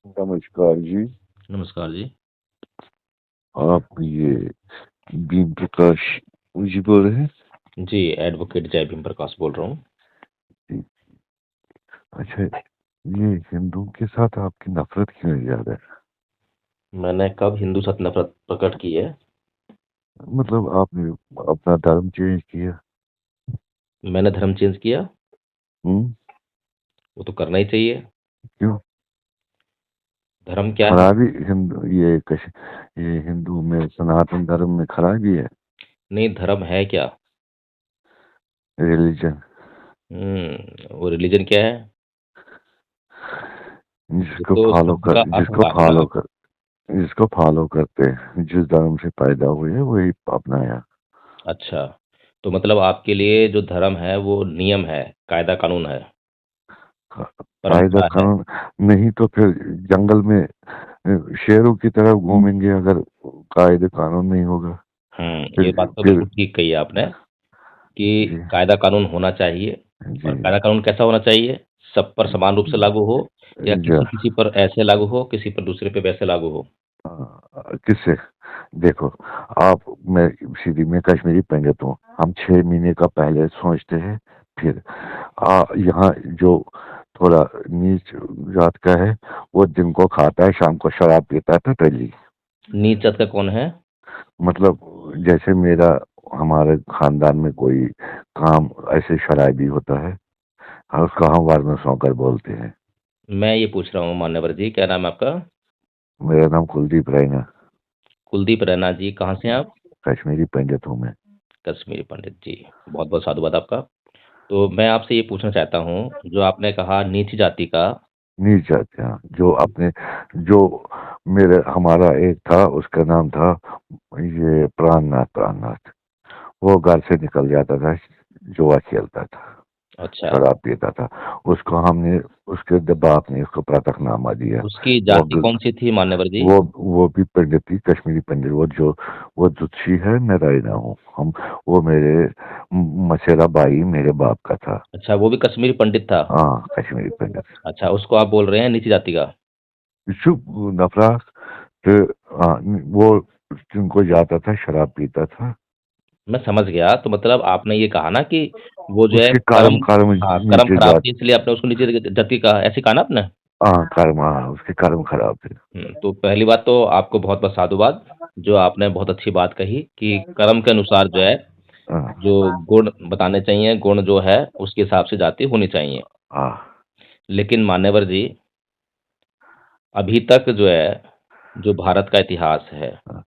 नमस्कार जी। नमस्कार जी। आप ये भीम प्रकाश जी बोल रहे हैं? जी, एडवोकेट जय भीम प्रकाश बोल रहा हूँ। जी। अच्छा, ये हिंदू के साथ आपकी नफरत क्यों है ज्यादा? मैंने कब हिंदू साथ नफरत प्रकट की है? मतलब आपने अपना धर्म चेंज किया? मैंने धर्म चेंज किया? हम्म। वो तो करना ही चाहिए। क्यों? धर्म क्या है? खराबी हिंदू ये हिंदू में सनातन धर्म में खराबी है? नहीं, धर्म है क्या? रिलीजन वो रिलीजन क्या है? ये जिसको तो फॉलो शब्द कर का अर्थ जिसको हुआ ना। फॉलो कर जिसको फॉलो करते हैं, जिस धर्म से पैदा हुए हैं वही अपनाया। अच्छा, तो मतलब आपके लिए जो धर्म है वो नियम है, कायदा कानून है, कायदा परंपरा है। कानून नहीं तो फिर जंगल में शेरों की तरह घूमेंगे अगर कायदे कानून नहीं होगा। ये फिर बात तो फिर बिल्कुल ठीक कही आपने कि जी कायदा कानून होना चाहिए। जी और कायदा कानून कैसा होना चाहिए? सब पर समान रूप से लागू हो, या जा किसी किसी पर ऐसे लागू हो, किसी पर दूसरे पे वैसे लागू हो। किससे? देखो, आप मैं सीधी मैं कश्मीरी पंडित हूँ। हम 6 महीने का पहले सोचते हैं। फिर यहाँ जो थोड़ा नीच जात का है, वो दिन को खाता है, शाम को शराब पीता है, टटली। नीच जात का कौन है? मतलब जैसे मेरा हमारे खानदान में कोई काम ऐसे शराबी होता है, और उसका हम वर्ण सौकर बोलते हैं। मैं ये पूछ रहा हूँ मान्यवर जी, क्या नाम है आपका? मेरा नाम कुलदीप रैना। कुलदीप रैना जी, कहाँ से हैं आप? कश्मीरी पंडित हूँ मैं। कश्मीरी पंडित जी, बहुत बहुत साधुवाद आपका। तो मैं आपसे ये पूछना चाहता हूँ, जो आपने कहा नीच जाति का। नीच जाते हैं जो अपने जो मेरे हमारा एक था, उसका नाम था ये प्राणनाथ। वो घर से निकल जाता था, जुआ खेलता था, अच्छा, शराब पीता था। उसको हमने उसके बाप ने उसको प्रातखनामा दिया। उसकी वो जाति कौन सी थी मान्यवर जी? वो भी पंडित थी, कश्मीरी पंडित। वो दुत्सी है, मैं रायना हूँ। हम वो मेरे मसेरा भाई मेरे बाप का था। अच्छा, वो भी कश्मीरी पंडित था। हाँ, कश्मीरी पंडित। अच्छा, उसको आप बोल रहे हैं नीची जाति का। चुप नफरत। तो हाँ, वो जिनको जाता था शराब पीता था। मैं समझ गया, तो मतलब आपने ये कहा ना कि वो जो है उसके कर्म कर्म। कर्म हाँ, कर्म नीचे खराब जात। थी इसलिए आपने उसको नीचे जाति कहा, ऐसे कहा ना आपने? हाँ, कर्म, हाँ, उसके कर्म खराब थे। तो पहली बात तो आपको बहुत बहुत साधुवाद, जो आपने बहुत अच्छी बात कही कि कर्म के अनुसार जो है, हाँ जो गुण बताने चाहिए, गुण जो है उसके हिसाब से जाति होनी चाहिए। हाँ लेकिन मान्यवर जी, अभी तक जो है, जो भारत का इतिहास है, हाँ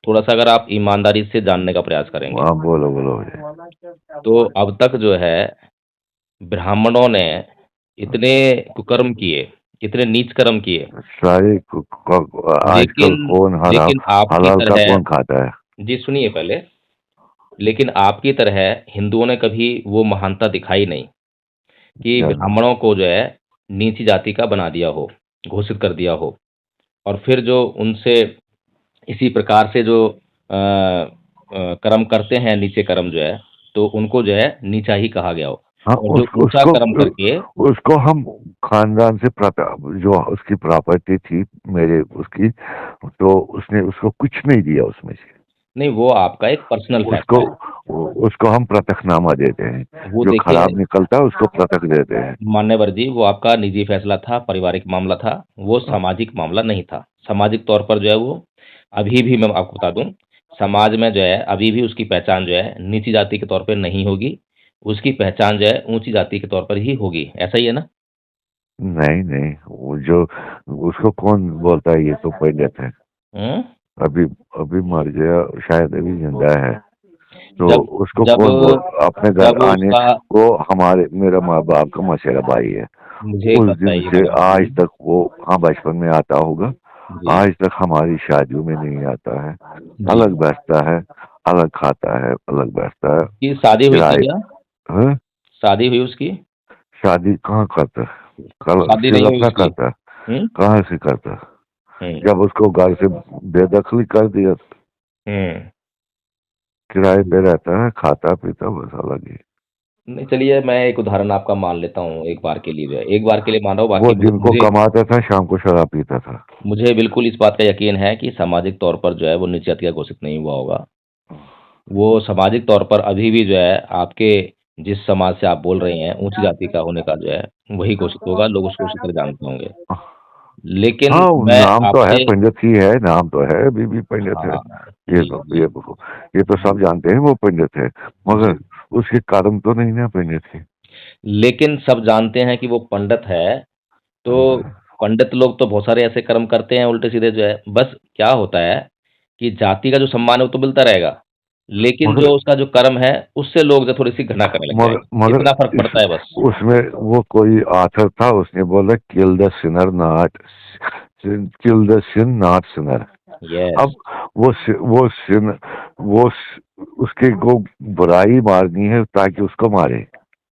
थोड़ा सा अगर आप ईमानदारी से जानने का प्रयास करेंगे, हाँ, बोलो बोलो जी। तो अब तक जो है ब्राह्मणों ने इतने कुकर्म किए, इतने नीच कर्म किए, सारे लेकिन आजकल कौन हराम लेकिन आपकी हलाल का तरह, कौन खाता है? जी सुनिए पहले, लेकिन आपकी तरह हिंदुओं ने कभी वो महानता दिखाई नहीं कि क्या? ब्राह्मणों को जो है नीची जाति का बना दिया हो, घोषित कर दिया हो, और फिर जो उनसे इसी प्रकार से जो कर्म करते हैं, नीचे कर्म जो है, तो उनको जो है नीचा ही कहा गया हो। हाँ, और जो उसको ऊंचा उसको कर्म करके, उसको हम खानदान से जो उसकी प्रॉपर्टी थी, मेरे उसकी, तो उसने उसको कुछ नहीं दिया उसमें से। नहीं वो आपका एक पर्सनल उसको फैसला है। उसको हम प्रतखनामा देते हैं। वो जो देखिए खराब निकलता है उसको प्रतक देते हैं। मान्यवर जी, वो आपका निजी फैसला था, पारिवारिक मामला था, वो हाँ सामाजिक मामला नहीं था। सामाजिक तौर पर जो है वो, अभी भी मैं आपको बता दूं, समाज में जो है अभी भी उसकी पहचान जो है नीची जाति के तौर पर नहीं होगी, उसकी पहचान जो है ऊंची जाति के तौर पर ही होगी। ऐसा ही है ना? नहीं नहीं, वो जो उसको कौन बोलता है ये तो पंडित है। हम्म। अभी अभी मर गया, शायद अभी जिंदा है। तो जब उसको जब कौन बोल अपने घर जब आने? उसका, वो हमारे मेरा माँ बाप का मौसेरा भाई है। मुझे उस दिन बताइए से मान्यवर आज जी। तक वो, हाँ, बचपन में आता होगा। जी। आज तक हमारी शादियों में नहीं आता है। जी। अलग बैठता है, अलग खाता है, अलग बैठता है। की शादी हुई थी किराए। क्या? हाँ? शादी हुई उसकी? शादी कहाँ करता है? कल शादी नहीं सिर्फ हुई अपना उसकी? करता है। हम्म। कहाँ से करता है? हम्म। जब उसको घर से बेदखली कर दिया, हम्म। किराए पे रहता है, खाता पीता, बस अलग ही। नहीं चलिए मैं एक उदाहरण आपका मान लेता हूँ, एक बार के लिए जो है, एक बार के लिए मान रहा हूँ, वो बाकी दिन को मुझे कमाता था, शाम को शराब पीता था। मुझे बिल्कुल इस बात का यकीन है कि सामाजिक तौर पर जो है वो नीच जाति का घोषित नहीं हुआ होगा। वो सामाजिक तौर पर अभी भी जो है आपके जिस समाज से आप बोल रहे हैं, ऊँची जाति का होने का जो है, वही घोषित होगा, लोग उसको उसी तरह जानते होंगे। लेकिन हाँ, मैं नाम तो है, आपसे पंडित ही है, नाम तो है, अभी भी पंडित है। हाँ, ये जी, तो जी, ये तो सब जानते हैं वो पंडित है, जी। मगर उसके कर्म तो नहीं ना पंडित है। लेकिन सब जानते हैं कि वो पंडित है, तो हाँ, पंडित लोग तो बहुत सारे ऐसे कर्म करते हैं उल्टे-सीधे जो है, बस क्या होता है कि जाति का जो सम्मान है वो तो मिलता रहेगा, लेकिन मगर जो उसका जो कर्म है, उससे लोग जो थोड़ी-सी घृणा करने लग मगर जाएँगे। मगर इतना फ़र्क इस पड़ता है बस। उसमें वो कोई ऑथर था, उसने बोला kill the sinner not kill the sin not sinner. Yes. अब वो सिन उसके को बुराई मारनी है ताकि उसको मारे।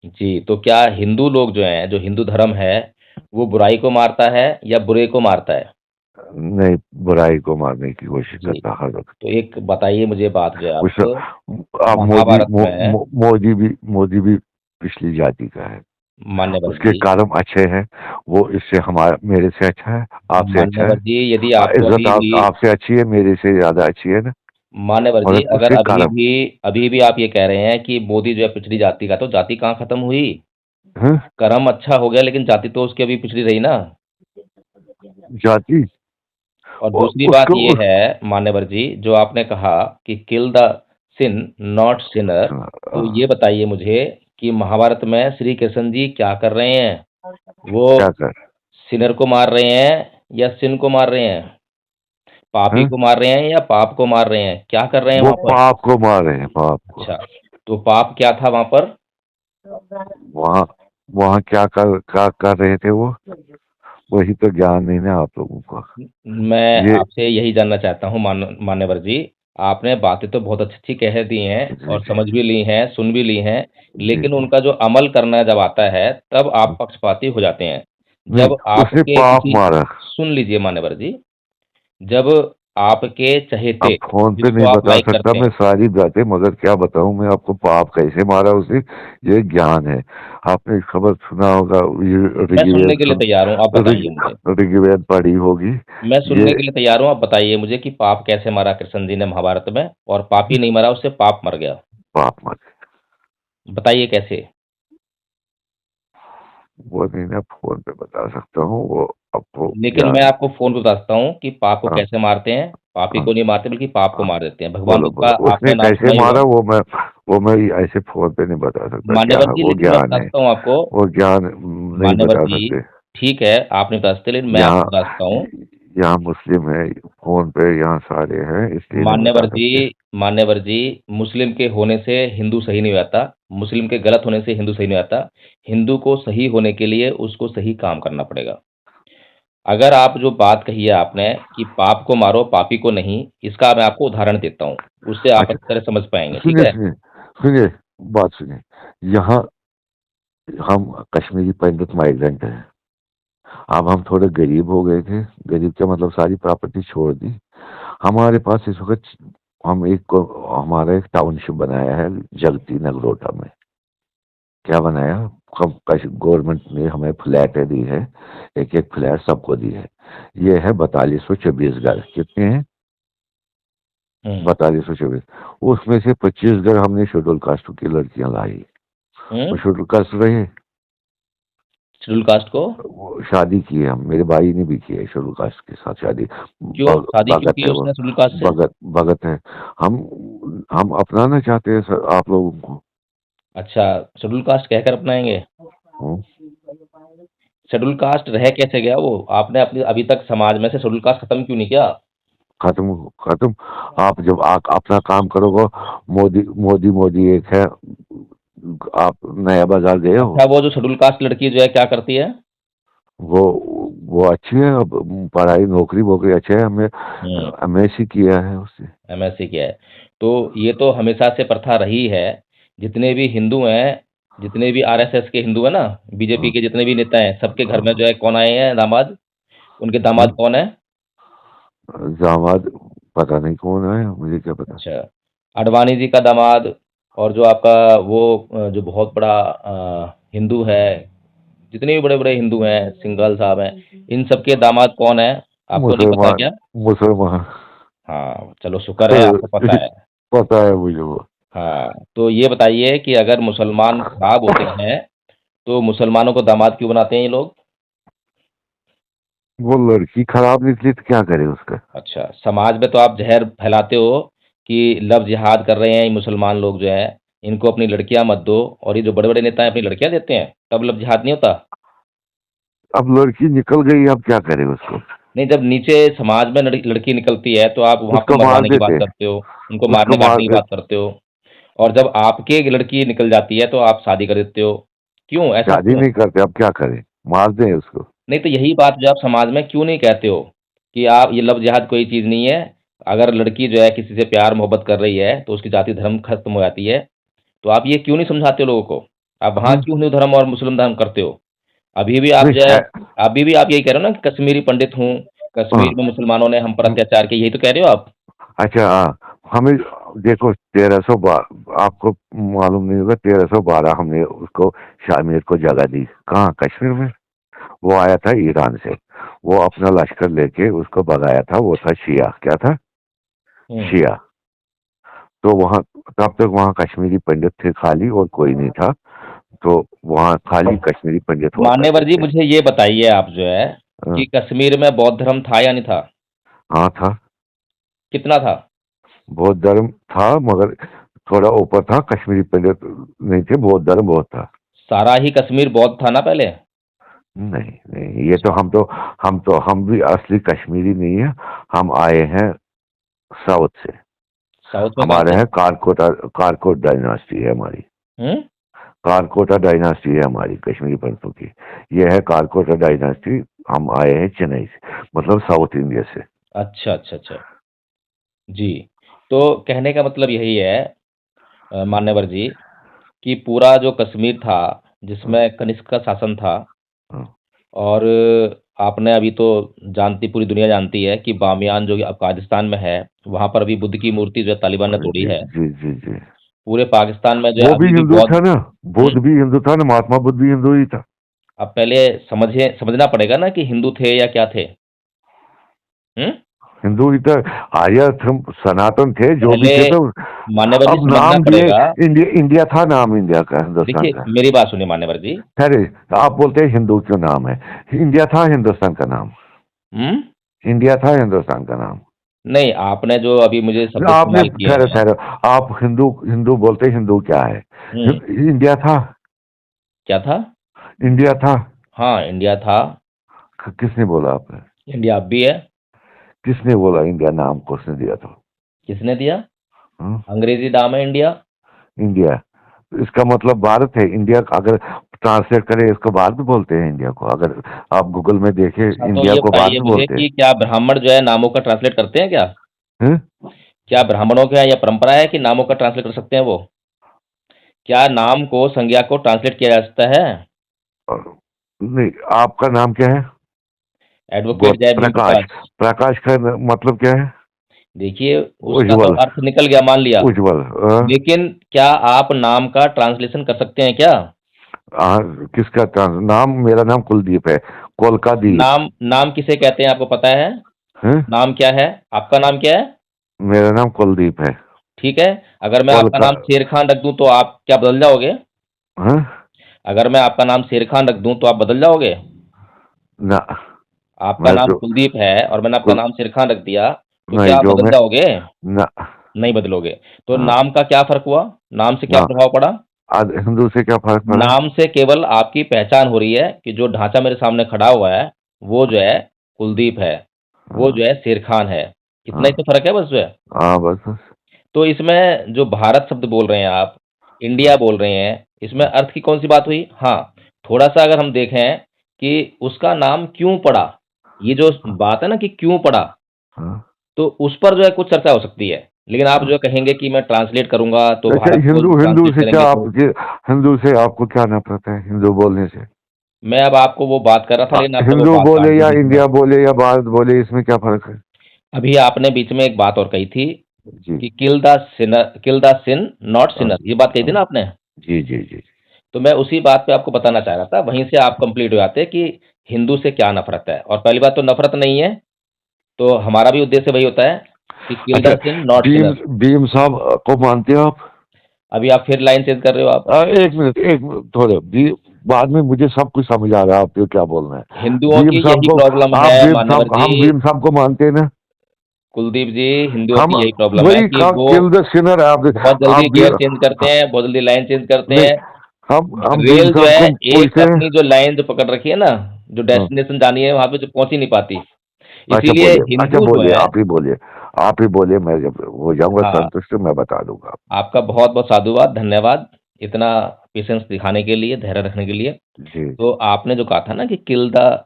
जी, तो क्या हिंदू लोग जो हैं, जो हिंदू धर्म है, वो बुराई को मारता है या बुरे को मारता है? नहीं, बुराई को मारने की कोशिश जी, करता हर वक्त। तो एक बताइए मुझे बात जो है उस आप, अब महाभारत में मोदी भी पिछली जाति का है। मान्यवर उसके जी कर्म अच्छे हैं, वो इससे हमारा मेरे से अच्छा है, आपसे अच्छा मान्यवर है। जी, यदि आपको इज्जत अभी भी आपसे अच्छी है, मेरे से ज्यादा अच्छी है ना, मान्यवर जी, मगर अगर उसके कर्म। अभी भी आप ये कह रहे हैं कि मोदी जो है पिछड़ी जाति का, तो जाति कहाँ खत्म हुई? हैं? कर्म अच्छा हो गया लेकिन जाति तो उसकी अभी पिछड़ी रही ना। जाति और दूसरी बात उसको ये उस है मान्यवर जी, जो आपने कहा कि kill the sin not sinner, तो ये बताइए मुझे कि महाभारत में श्री कृष्ण जी क्या कर रहे हैं? वो क्या कर सिनर को मार रहे हैं या सिन को मार रहे हैं? पापी हैं? को मार रहे हैं या पाप को मार रहे हैं? क्या कर रहे हैं वो वहाँ पर? पाप को मार रहे हैं, पाप को। अच्छा, तो पाप क्या था वहाँ पर? वहाँ वहाँ क्या कर रहे थे वो? वही तो ज्ञान नहीं ना आप लोगों को। मैं ये आपसे यही जानना चाहता हूँ मान्यवर जी, आपने बातें तो बहुत अच्छी-अच्छी कह दी हैं जी और जी समझ भी ली हैं, सुन भी ली हैं, जी लेकिन जी। उनका जो अमल करना जब आता है, तब आप पक्षपाती हो जाते हैं। नहीं, जब उसने आपके पाप किसी मारा। सुन लीजिए मान्यवर जी, जब आपके अब चहेते, फोन पे जिसको नहीं आप बता लाइक सकता करते मैं हैं, सारी बातें, मगर क्या बताऊं मैं आपको, पाप कैसे मारा उसे, ये ज्ञान है। आपने खबर सुना होगा, ये मैं सुनने के लिए तैयार हूँ, आप बताइए मुझे। ऋग्वेद पढ़ी होगी। मैं ये सुनने के लिए तैयार हूँ, आप बताइए मुझे कि पाप कैसे मारा कृष्ण जी ने महाभारत में और पापी नहीं मरा, उससे पाप मर गया। पाप मारे, बताइए कैसे? वो नहीं ना फोन पे बता सकता हूँ, वो आपको लेकिन मैं ज्ञान। आपको फ़ोन पे बता सकता हूँ कि पाप को हाँ कैसे मारते हैं। पापी हाँ को नहीं मारते बल्कि पाप को हाँ, मार देते हैं। भगवान बोलो बुद्ध का बोलो उसने आपने नाम कैसे सुना ही होगा। मारा, वो मैं ऐसे फोन पे नहीं बता सकता क्या मान्यवर है, जी वो लेकिन मैं ज्ञान बता है। सकता हूँ आपको, वो ज्ञान नहीं मान्यवर बता जी सकते। ठीक है, आप नहीं बता सकते लेकिन मैं यहाँ आपको बता सकता हूँ। यहाँ मुस्लिम है, फोन पे यहाँ सारे हैं, इसलिए नहीं बता सकते। मान्यवर जी, मुस्लिम के होने से हिंदू सही नहीं हो जाता, मुस्लिम के गलत होने से हिंदू सही नहीं हो जाता। हिंदू को सही होने के लिए उसको सही काम करना पड़ेगा। अगर आप जो बात कही है आपने कि पाप को मारो, पापी को नहीं, इसका मैं आपको उदाहरण देता हूँ। उससे आप अच्छा, अच्छी तरह समझ पाएँगे, ठीक सुनिए है? सुनिए सुनिए, बात सुनिए। यहाँ हम कश्मीरी पंडित माइग्रेंट हैं। अब हम थोड़े गरीब हो गए थे, गरीब क्या मतलब सारी प्रॉपर्टी छोड़ दी। हमारे पास इस वक्त हम हमारा एक टाउनशिप बनाया है जगती नगरोटा में। क्या बनाया, गवर्नमेंट ने हमें फ्लैटें दी है, एक एक फ्लैट सबको दी है। ये है 4224 घर, कितने हैं? हुँ, 4224। उसमें से 25 घर हमने शेड्यूल कास्ट की लड़कियां लाई। वो हुँ, शेड्यूल कास्ट रहे, शेड्यूल कास्ट को वो शादी की है, हम मेरे भाई ने भी की है शेड्यूल कास्ट के साथ शादी। क्यों शादी क्यों भगत की है है वो, उसने शेड्यूल कास्ट से? भगत है। हम हम अपनाना चाहते हैं सर आप लोगों को। अच्छा, शेड्यूल कास्ट कहकर अपनाएँगे? हम्म, शेड्यूल कास्ट रह कैसे गया वो? आपने अपनी अभी तक समाज में से शेड्यूल कास्ट खत्म क्यों नहीं किया? खत्म खत्म। आप जब अपना काम करोगे, मोदी एक है, आप नया बाजार गए हो? अच्छा, वो जो शेड्यूल कास्ट लड़की जो है क्या करती है? वो वो अच्छी है, अब पढ़ाई नौकरी वोकरी अच्छा है, हमें हुँ, एमएससी किया है उससे। एमएससी किया है। तो ये तो हमेशा से प्रथा रही है, जितने भी हिंदू हैं, जितने भी आरएसएस के हिंदू हैं ना, बीजेपी हाँ के जितने भी नेता हैं, सबके घर में हाँ जो है कौन आए हैं दामाद? उनके हाँ। दामाद कौन है? दामाद पता नहीं कौन है, मुझे क्या पता। अच्छा, आडवाणी जी का दामाद, और जो आपका वो जो बहुत बड़ा हिंदू है, जितने भी बड़े-बड़े हिंदू हैं, सिंघल साहब हैं, इन सबके दामाद कौन है? आपको नहीं पता मुसलमान क्या? मुसलमान। हाँ, चलो शुक्र है आपको पता है। पता है मुझे वो। हाँ, तो ये बताइए कि अगर मुसलमान खराब होते हैं, तो मुसलमानों को दामाद क्यों बनाते हैं ये लोग? वो लड़की खराब निकली तो क्या करे उसका। अच्छा, समाज में तो आप ज़हर फैलाते हो कि लव जिहाद कर रहे हैं ये मुसलमान लोग जो हैं, इनको अपनी लड़कियाँ मत दो, और ये जो बड़े-बड़े नेता हैं अपनी लड़कियाँ देते हैं, तब लव जिहाद नहीं होता? अब लड़की निकल गई, अब क्या करे उसको। नहीं, जब नीचे समाज में लड़की निकलती है तो आप वहाँ पे उसको मार मरवाने की बात देते, करते हो, उनको उसको मार मारने-काटने की दे। बात करते हो, और जब आपकी एक लड़की निकल जाती है तो आप शादी कर देते हो। क्यों, ऐसा शादी क्यों? नहीं करते, अब क्या करें, मार दें उसको। नहीं, तो यही बात जो आप समाज में क्यों नहीं कहते हो कि आप ये लव जिहाद कोई चीज़ नहीं है, अगर लड़की जो है किसी से प्यार मोहब्बत कर रही है तो उसकी जाति धर्म खत्म हो जाती है, तो आप ये क्यों नहीं समझाते हो लोगों को? आप वहाँ हम्म, क्यों हिंदू धर्म और मुस्लिम धर्म करते हो? अभी भी आप नहीं जो है, है। अभी भी आप यही कह रहे हो ना कि कश्मीरी पंडित हूँ, हाँ, कश्मीर में मुसलमानों ने हम पर अत्याचार किया, यही तो कह रहे हो आप? अच्छा हाँ। हमें देखो 1312, आपको मालूम नहीं होगा, 1312 हमने उसको शामिर को जगह दी। कहाँ, कश्मीर में। वो आया था ईरान से, वो अपना लश्कर लेके उसको भगाया था, वो था शिया, क्या था, हुँ। शिया। तो वहाँ तब तक वहाँ कश्मीरी पंडित थे खाली, और कोई नहीं था। तो वहाँ खाली कश्मीरी पंडित हुआ करते मान्यवर जी, थे। मुझे ये बताइए आप जो है हाँ। कि कश्मीर में बौद्ध धर्म था या नहीं था? हाँ था। कितना था? बौद्ध धर्म था, मगर थोड़ा ऊपर था, कश्मीरी पंडित नहीं थे, बौद्ध धर्म बहुत था। सारा ही कश्मीर बौद्ध था ना पहले? नहीं नहीं, ये तो अच्छा, हम भी असली कश्मीरी नहीं है। हम आए हैं साउथ से। साउथ में कहाँ हमारे से? हैं कारकोटा, कारकोट डायनास्टी है हमारी। हुँ? कारकोटा डायनास्टी है हमारी कश्मीरी पंथों की। ये है कारकोटा डायनास्टी। हम आए हैं चेन्नई से, मतलब साउथ इंडिया से। अच्छा, अच्छा, अच्छा। जी, तो कहने का मतलब यही है मान्यवर जी, कि पूरा जो कश्मीर था, हाँ, जिसमें कनिष्क का शासन था, हाँ। और आपने अभी तो जानती पूरी दुनिया जानती है कि बामियान जो कि अफ़गानिस्तान में है, वहाँ पर अभी बुद्ध की मूर्ति जो है तालिबान ने तोड़ी जी है। जी जी जी। पूरे पाकिस्तान में जो है वो भी अभी भी हिंदू बौद्ध। था ना, हुँ, बुद्ध भी हिंदू था ना, महात्मा बुद्ध भी हिंदू ही था। अब पहले समझना पड़ेगा ना कि हिंदू थे या क्या थे? हुँ? हिंदू ही था। आर्य थे, सनातन थे, जो भी पहले थे तो। मान्यवर जी अब समझना नाम दिए, पड़ेगा। इंडिया, इंडिया था नाम, इंडिया का, हिंदुस्तान देखिए, का। मेरी बात सुनिए मान्यवर जी। खैर, आप बोलते हैं हिंदू क्यों नाम है। इंडिया था हिंदुस्तान का नाम। हुँ? इंडिया था हिंदुस्तान का नाम। नहीं, आपने जो अभी मुझे शब्द आपने, इस्तेमाल किए ठहरो हैं। ठहरो, आप हिंदू हिंदू बोलते, हिंदू क्या है। हुँ, इंडिया था। क्या था? इंडिया था। हाँ, इंडिया था। किसने बोला आपने। इंडिया अब भी है। किसने बोला इंडिया, नाम किसने दिया था। किसने दिया? हाँ? अंग्रेजी नाम है इंडिया। इंडिया, इसका मतलब भारत है। इंडिया का अगर ट्रांसलेट करें इसको, भारत बोलते हैं इंडिया को। अगर आप गूगल में देखें, अच्छा, तो इंडिया ये को बताइए भारत मुझे बोलते कि क्या ब्राह्मण जो है नामों का ट्रांसलेट करते हैं क्या? हैं। क्या ब्राह्मणों के यहाँ यह परंपरा है कि नामों का ट्रांसलेट कर सकते हैं वो? क्या नाम को, संज्ञा को ट्रांसलेट किया जा सकता है? नहीं, आपका नाम क्या है। एडवोकेट जय भीम प्रकाश। प्रकाश। प्रकाश का मतलब क्या है। देखिए, उसका तो उज्जवल। अर्थ निकल गया मान लिया, उज्जवल। लेकिन क्या आप नाम का ट्रांसलेशन कर सकते हैं क्या? किसका नाम, मेरा नाम कुलदीप है, कोलका दीप। नाम नाम किसे कहते हैं आपको पता है? है। नाम क्या है? आपका नाम क्या है? मेरा नाम कुलदीप है। ठीक है, अगर मैं आपका कोलका। नाम शेर खान रख दूं तो आप क्या बदल जाओगे? हाँ? अगर मैं आपका नाम शेर खान रख दूं तो आप बदल जाओगे? ना। आपका मैं नाम जो कुलदीप है और मैंने आपका कुल नाम शेर खान रख दिया, तो नहीं, क्या आप जो बदल मैं। जाओगे? ना। नहीं बदलोगे। तो हाँ। नाम का क्या फ़र्क हुआ? नाम से क्या ना। प्रभाव पड़ा? हिंदू से क्या फर्क पड़ा। नाम से केवल आपकी पहचान हो रही है कि जो ढाँचा मेरे सामने खड़ा हुआ है, वो जो है कुलदीप है, वो हाँ। जो है शेर खान है। इतना ही हाँ। तो फ़र्क है बस जो है। हाँ, बस बस। तो इसमें जो भारत शब्द बोल रहे हैं आप, इंडिया बोल रहे हैं, इसमें अर्थ की कौन-सी बात हुई? हाँ, थोड़ा-सा अगर हम देखें कि उसका नाम क्यों पड़ा? ये जो बात है ना कि क्यों पड़ा? हाँ। तो उस पर जो है कुछ चर्चा हो सकती है। लेकिन आप हाँ। जो है कहेंगे कि मैं ट्रांसलेट करूँगा, तो अच्छा, भारत को हिंदू हिंदू ट्रांसलेट से क्या करेंगे आप, तो हिंदू से आपको क्या नफरत है, हिंदू बोलने से। मैं अब आपको वो बात कर रहा था, लेकिन आपने वो हिंदू बात काट बोले दी या बीच में। इंडिया बोले या भारत बोले, इसमें क्या फर्क है। अभी आपने बीच में एक बात और कही थी, जी कि किल द सिन नॉट हाँ, सिनर, ये बात कही थी ना आपने। जी जी जी तो मैं उसी बात पे आपको बताना चाह रहा था, वहीं से आप कंप्लीट हो जाते कि हिंदू से क्या नफरत है। और पहली बात तो नफरत नहीं है, तो हमारा भी उद्देश्य वही होता है कि किल अच्छा, the sin not Bhim sinner. Bhim साहब को मानते हो आप? अभी आप फिर लाइन चेंज कर रहे हो आप। एक मिनट थोड़े भी, बाद में मुझे सब कुछ समझ आ रहा है आपको क्या बोलना है। हिंदुओं भीम की साहब यही को, प्रॉब्लम है आप भीम मान्यवर साहब, जी। हम भीम साहब को मानते हैं ना? कुलदीप जी, हिंदुओं हम की यही प्रॉब्लम है वही कि वो किल द सिनर है आप। बहुत जल्दी आप भी, गियर चेंज करते हैं, बहुत जल्दी लाइन चेंज करते नहीं, हैं। हम भीम रेल जो साहब है, को एक पूछते हैं। अपनी जो लाइन जो पकड़ रखी है ना, जो हाँ, डेस्टिनेशन जानी है, वहां पे जो पहुंच ही नहीं पाती। अच्छा इसीलिए बोलिए, अच्छा हिंदू जो बोलिए, है, आप ही बोलिए, आप ही बोलिए, मैं जब हो जाऊंगा हाँ, संतुष्ट मैं बता दूंगा। आपका बहुत बहुत साधुवाद, धन्यवाद इतना पेशेंस दिखाने के लिए, धैर्य रखने के लिए। जी तो आपने जो कहा था ना कि kill the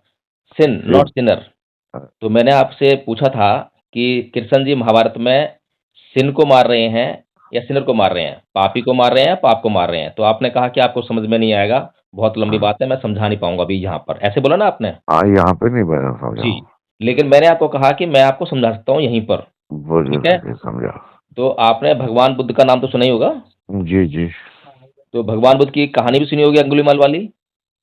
sin not same. Sinner, तो मैंने आपसे पूछा था कि कृष्ण जी महाभारत में सिन को मार रहे हैं या सिनर को मार रहे हैं, पापी को मार रहे हैं, पाप को मार रहे हैं। तो आपने कहा कि आपको समझ में नहीं आएगा, बहुत लंबी हाँ बात है, मैं समझा नहीं पाऊंगा अभी यहाँ पर, ऐसे बोला ना आपने। हाँ, यहाँ पे नहीं मैं समझा जी, हूँ। लेकिन मैंने आपको कहा कि मैं आपको समझा सकता हूँ यहीं पर। बोलिए ठीक है, बोलिए, समझा। तो आपने भगवान बुद्ध का नाम तो सुना ही होगा। जी जी। तो भगवान बुद्ध की कहानी भी सुनी होगी, अंगुलीमाल वाली।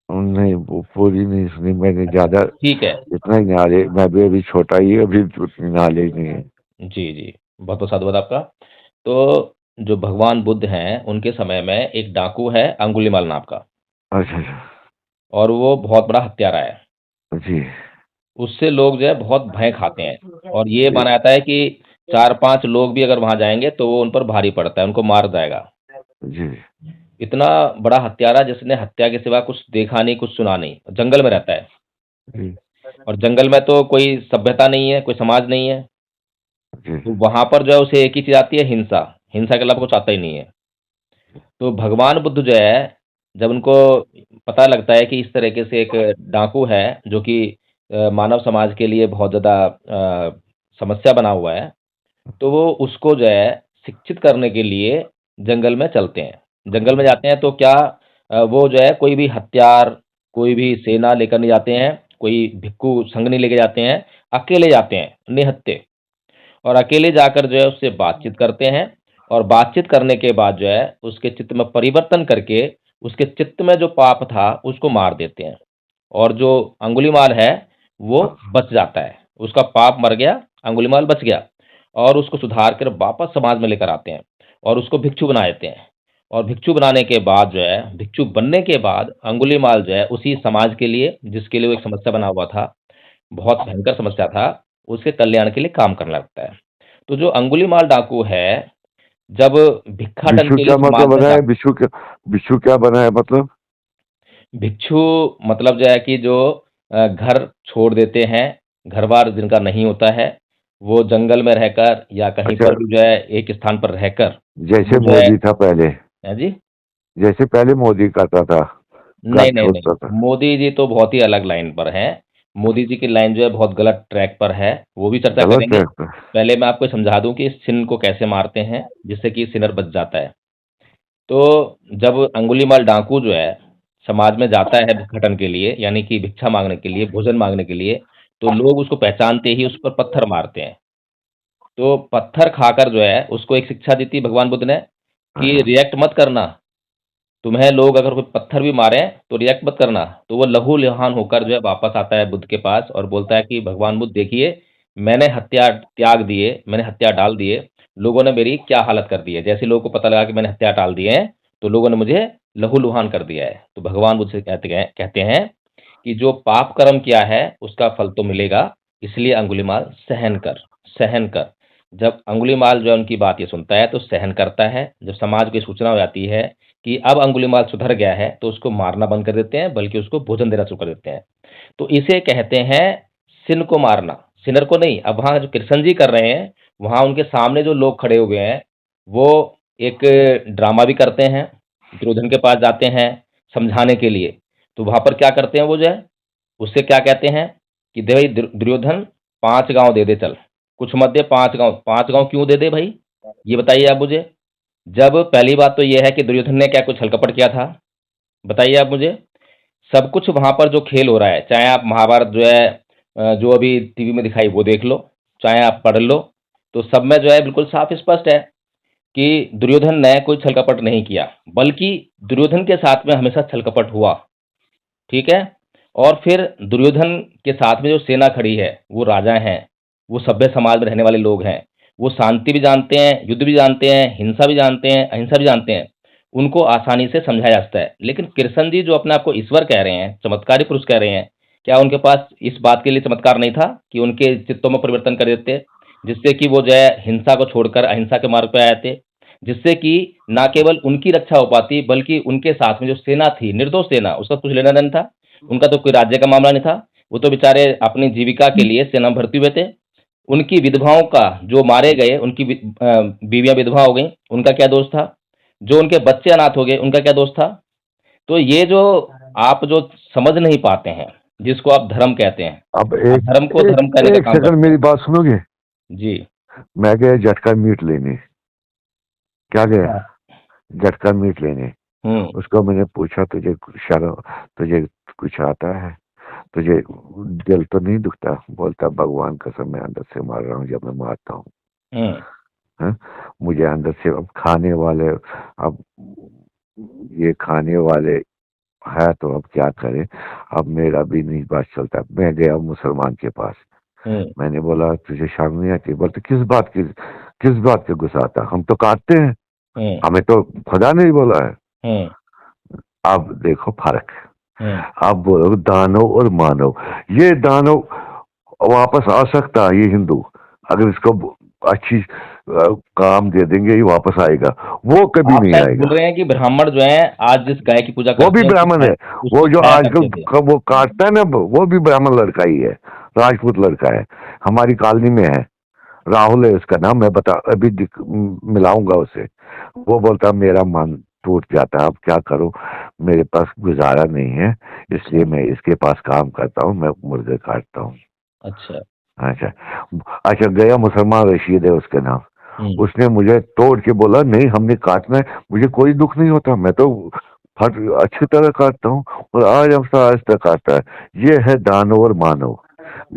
नहीं, वो पूरी नहीं सुनी मैंने, ज्यादा ठीक है। इतना ही नॉलेज, मैं भी अभी छोटा ही, अभी उतनी नॉलेज नहीं है। जी जी, बहुत बहुत साधुवाद आपका। तो जो भगवान बुद्ध हैं, उनके समय में एक डाकू है अंगुलीमाल नाम का, अच्छा अच्छा। और वो बहुत बड़ा हत्यारा है। जी उससे लोग जो है बहुत भय खाते हैं, और ये जी माना जाता है कि 4-5 लोग भी अगर वहाँ जाएँगे तो वो उन पर भारी पड़ता है, उनको मार जाएगा। जी इतना बड़ा हत्यारा जिसने हत्या के सिवा कुछ देखा नहीं, कुछ सुना नहीं, जंगल में रहता है। जी और जंगल में तो कोई सभ्यता नहीं है, कोई समाज नहीं है। जी। तो वहाँ पर जो है उसे एक ही चीज़ आती है, हिंसा। हिंसा के अलावा कुछ आता ही नहीं है। तो भगवान बुद्ध जो है, जब उनको पता लगता है कि इस तरीके से एक डाकू है जो कि मानव समाज के लिए बहुत ज़्यादा समस्या बना हुआ है, तो वो उसको जो है शिक्षित करने के लिए जंगल में चलते हैं। जंगल में जाते हैं तो क्या वो जो है कोई भी हथियार, कोई भी सेना लेकर नहीं जाते हैं, कोई भिक्षु संग नहीं लेके जाते हैं, अकेले जाते हैं, निहत्थे। और अकेले जाकर जो है उससे बातचीत करते हैं, और बातचीत करने के बाद जो है उसके चित्त में परिवर्तन करके उसके चित्त में जो पाप था उसको मार देते हैं। और जो अंगुलीमाल है वो बच जाता है, उसका पाप मर गया, अंगुलीमाल बच गया। और उसको सुधार कर वापस समाज में लेकर आते हैं, और उसको भिक्षु बना देते हैं। और भिक्षु बनाने के बाद जो है, भिक्षु बनने के बाद अंगुलीमाल जो है उसी समाज के लिए, जिसके लिए वो एक समस्या बना हुआ था, बहुत भयंकर समस्या था, उसके कल्याण के लिए काम करने लगता है। तो जो अंगुलीमाल डाकू है, जब भिक्षाटन विशु के लिए क्या समाज मतलब में बना जा, है? विशु क्या बना है मतलब? भिक्षु मतलब जो है कि जो घर छोड़ देते हैं, घर-बार जिनका नहीं होता है, वो जंगल में रहकर या कहीं अच्छा, पर भी जो है एक स्थान पर रहकर जैसे वो जो है, मोदी था पहले, हैं जी? जैसे पहले मोदी करता था, घर नहीं, नहीं, नहीं। छोड़ता था। मोदी जी तो बहुत ही अलग लाइन पर हैं। मोदी जी की लाइन जो है बहुत गलत ट्रैक पर है, वो भी चर्चा गलत करेंगे। है। पहले मैं आपको समझा दूँ कि सिन को कैसे मारते हैं, जिससे कि सिनर बच जाता है। तो जब अंगुलीमाल डाकू जो है समाज में जाता है भिक्षाटन के लिए, यानी कि भिक्षा माँगने के लिए, भोजन माँगने के लिए, तो लोग उसको पहचानते ही उस पर पत्थर मारते हैं। तो पत्थर खाकर जो है उसको एक शिक्षा दी थी भगवान बुद्ध ने कि अच्छा रिएक्ट मत करना। तुम्हें लोग अगर कोई पत्थर भी मारे तो रिएक्ट मत करना। तो वो लहूलुहान होकर जो है वापस आता है बुद्ध के पास और बोलता है कि भगवान बुद्ध देखिए, मैंने हत्या त्याग दिए, मैंने हत्या डाल दिए, लोगों ने मेरी क्या हालत कर दी है। जैसे लोगों को पता लगा कि मैंने हत्या डाल दिए हैं, तो लोगों ने मुझे लहूलुहान कर दिया है। तो भगवान बुद्ध से कहते हैं कि जो पाप कर्म किया है उसका फल तो मिलेगा, इसलिए अंगुलीमाल सहन कर, सहन कर। जब अंगुलीमाल जो है उनकी बात ये सुनता है तो सहन करता है। जब समाज को ये सूचना हो जाती है कि अब अंगुलीमाल सुधर गया है, तो उसको मारना बंद कर देते हैं, बल्कि उसको भोजन देना शुरू कर देते हैं। तो इसे कहते हैं सिन को मारना, सिनर को नहीं। अब वहाँ जो कृष्ण जी कर रहे हैं, वहाँ उनके सामने जो लोग खड़े हुए हैं, वो एक ड्रामा भी करते हैं, दुर्योधन के पास जाते हैं समझाने के लिए। तो वहाँ पर क्या करते हैं वो जो है, उससे क्या कहते हैं कि दे भाई दुर्योधन, 5 गाँव दे दे चल, कुछ मत दे, 5 गाँव क्यों दे दे भाई? ये बताइए आप मुझे। जब पहली बात तो ये है कि दुर्योधन ने क्या कुछ हलकपट किया था? बताइए आप मुझे। सब कुछ वहाँ पर जो खेल हो रहा है, चाहे आप महाभारत जो है जो अभी टीवी में दिखाई वो देख लो, चाहे आप पढ़ लो, तो सब में जो है बिल्कुल साफ स्पष्ट है कि दुर्योधन ने कोई छल कपट नहीं किया, बल्कि दुर्योधन के साथ में हमेशा छल कपट हुआ। ठीक है। और फिर दुर्योधन के साथ में जो सेना खड़ी है वो राजा हैं, वो सभ्य समाज में रहने वाले लोग हैं, वो शांति भी जानते हैं, युद्ध भी जानते हैं, हिंसा भी जानते हैं, अहिंसा भी जानते हैं। उनको आसानी से समझाया जा सकता है। लेकिन कृष्ण जी जो अपने आप को ईश्वर कह रहे हैं, चमत्कारी पुरुष कह रहे हैं, क्या उनके पास इस बात के लिए चमत्कार नहीं था कि उनके चित्तों में परिवर्तन कर देते, जिससे कि वो जो है हिंसा को छोड़कर अहिंसा के मार्ग पर आए थे, जिससे कि ना केवल उनकी रक्षा हो पाती बल्कि उनके साथ में जो सेना थी, निर्दोष सेना, उसका कुछ लेना देना था। उनका तो कोई राज्य का मामला नहीं था, वो तो बेचारे अपनी जीविका के लिए सेना में भर्ती हुए थे। उनकी विधवाओं का जो मारे गए, उनकी बीवियां विधवा हो गई, उनका क्या दोष था? जो उनके बच्चे अनाथ हो गए, उनका क्या दोष था? तो ये जो आप जो समझ नहीं पाते हैं, जिसको आप धर्म कहते हैं, अब आप धर्म को धर्म करने का एक काम सेकंड करते मेरी बात सुनोगे? हैं। जी। मैं गया झटका मीट लेने। क्या गया? झटका मीट लेने। उसको मैंने पूछा, तुझे शर्म, तुझे कुछ आता है? तुझे दिल तो नहीं दुखता? बोलता, भगवान कसम मैं अंदर से मार रहा हूँ जब मैं मारता हूँ। मुझे अंदर से, अब खाने वाले, अब ये खाने वाले है तो अब क्या करें? अब मेरा भी नहीं बात चलता। मैं गया मुसलमान के पास। मैंने बोला, तुझे शर्म नहीं आती? बोलते, किस बात के गुस्सा आता? हम तो काटते हैं, हमें तो खुदा नहीं बोला है। अब देखो फर्क। आप बोलो दानव और मानव, ये दानव वापस आ सकता है, ये हिंदू अगर इसको अच्छी काम दे देंगे ये वापस आएगा, वो कभी आप नहीं शायद आएगा। बोल रहे हैं कि ब्राह्मण जो है आज जिस गाय की पूजा वो करते भी हैं ब्राह्मण है, वो जो आजकल वो काटता है ना, वो भी ब्राह्मण लड़का ही है, राजपूत लड़का है, हमारी कॉलोनी में है। राहुल है उसका नाम, मैं बता अभी मिलाऊंगा उसे। वो बोलता मेरा मन टूट जाता है, अब क्या करूं, मेरे पास गुजारा नहीं है, इसलिए मैं इसके पास काम करता हूं, मैं मुर्गे काटता हूं। अच्छा अच्छा। अच्छा, गया मुसलमान, रशीद है उसके नाम। उसने मुझे तोड़ के बोला, नहीं हमने काटना है, मुझे कोई दुख नहीं होता, मैं तो फट अच्छी तरह काटता हूँ, और आज हमसे आज तक काटता है। ये है दानव और मानव।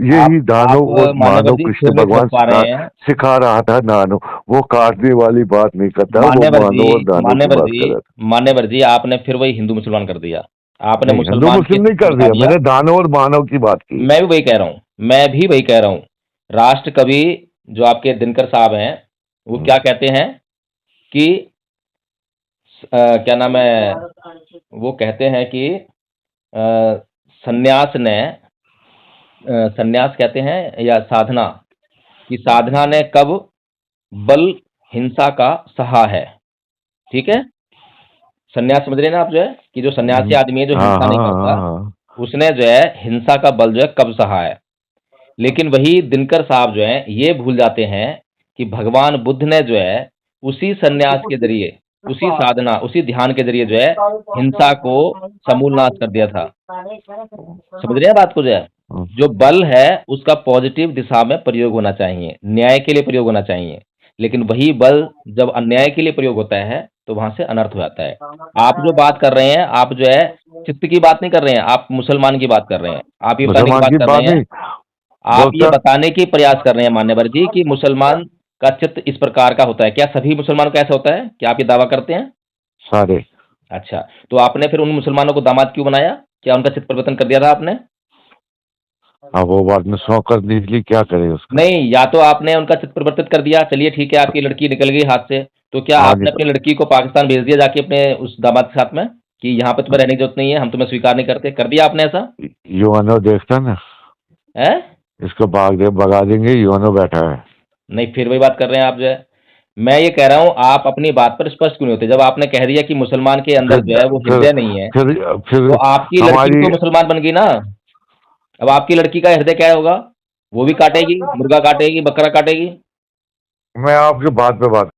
यही दानव और मान्यवर मानव जी कृष्ण फिर नहीं समझ भगवान पा रहे हैं। सिखा रहा था। दानव वो काटने वाली बात नहीं करता, वो मानव और दानव की बात कर रहा था। मान्यवर जी आपने फिर वही हिंदू मुसलमान कर दिया। आपने नहीं, हिंदू मुसलमान के मुस्लिम नहीं चित्त कर बता दिया, दिया। मैंने दानव और मानव की बात की। मैं भी वही कह रहा हूँ, मैं भी वही कह रहा हूँ। राष्ट्र कवि जो आपके दिनकर साहब हैं, वो क्या कहते हैं कि क्या नाम है, वो कहते हैं कि सन्यास ने सन्यास कहते हैं या साधना, कि साधना ने कब बल हिंसा का सहा है। ठीक है। सन्यास समझ रहे हैं ना आप, जो है कि जो सन्यासी आदमी है जो हाँ हिंसा हाँ नहीं करता, हाँ। उसने जो है हिंसा का बल जो है कब सहा है। लेकिन वही दिनकर साहब जो है ये भूल जाते हैं कि भगवान बुद्ध ने जो है उसी सन्यास के जरिए, उसी साधना, उसी ध्यान के जरिए जो है हिंसा को समूल नाश कर दिया था। समझ रहे हैं बात को? जो है जो बल है उसका पॉजिटिव दिशा में प्रयोग होना चाहिए, न्याय के लिए प्रयोग होना चाहिए। लेकिन वही बल जब अन्याय के लिए प्रयोग होता है तो वहां से अनर्थ हो जाता है। आप जो बात कर रहे हैं, आप जो है चित्त की बात नहीं कर रहे हैं, आप मुसलमान की बात कर रहे हैं। आप ये बताने की मुसलमान बात की कर बात रहे हैं, नहीं आप ये बोलता। बताने की प्रयास कर रहे हैं मान्यवर जी कि मुसलमान का चित्त इस प्रकार का होता है। क्या सभी मुसलमानों का ऐसा होता है? क्या आप ये दावा करते हैं? सारे। अच्छा, तो आपने फिर उन मुसलमानों को दामाद क्यों बनाया? क्या उनका चित्त परिवर्तन कर दिया था आपने? अब वो बात में 100 कर दी, इसलिए क्या करे उसका। नहीं, या तो आपने उनका चित्त परिवर्तित कर दिया, चलिए ठीक है, आपकी लड़की निकल गई हाथ से, तो क्या हाँ आपने अपनी लड़की को पाकिस्तान भेज दिया जाके अपने उस दामाद के साथ में कि यहाँ पे तुम्हें रहने की जरूरत नहीं है, हम तुम्हें स्वीकार नहीं करते? कर दिया आपने ऐसा? यूएनओ देखता ना, है? इसको भगा देंगे, यूएनओ बैठा है। नहीं, फिर वही बात कर रहे हैं आप। जो है मैं ये कह रहा हूँ, आप अपनी बात पर स्पष्ट क्यों नहीं होते? जब आपने कह दिया कि मुसलमान के अंदर जो है वो फिर हृदय नहीं है, फिर तो आपकी लड़की भी हमारी, तो मुसलमान बन गई ना। अब आपकी लड़की का हृदय क्या होगा? वो भी काटेगी, मुर्गा काटेगी, बकरा काटेगी। मैं आपके बात पे बात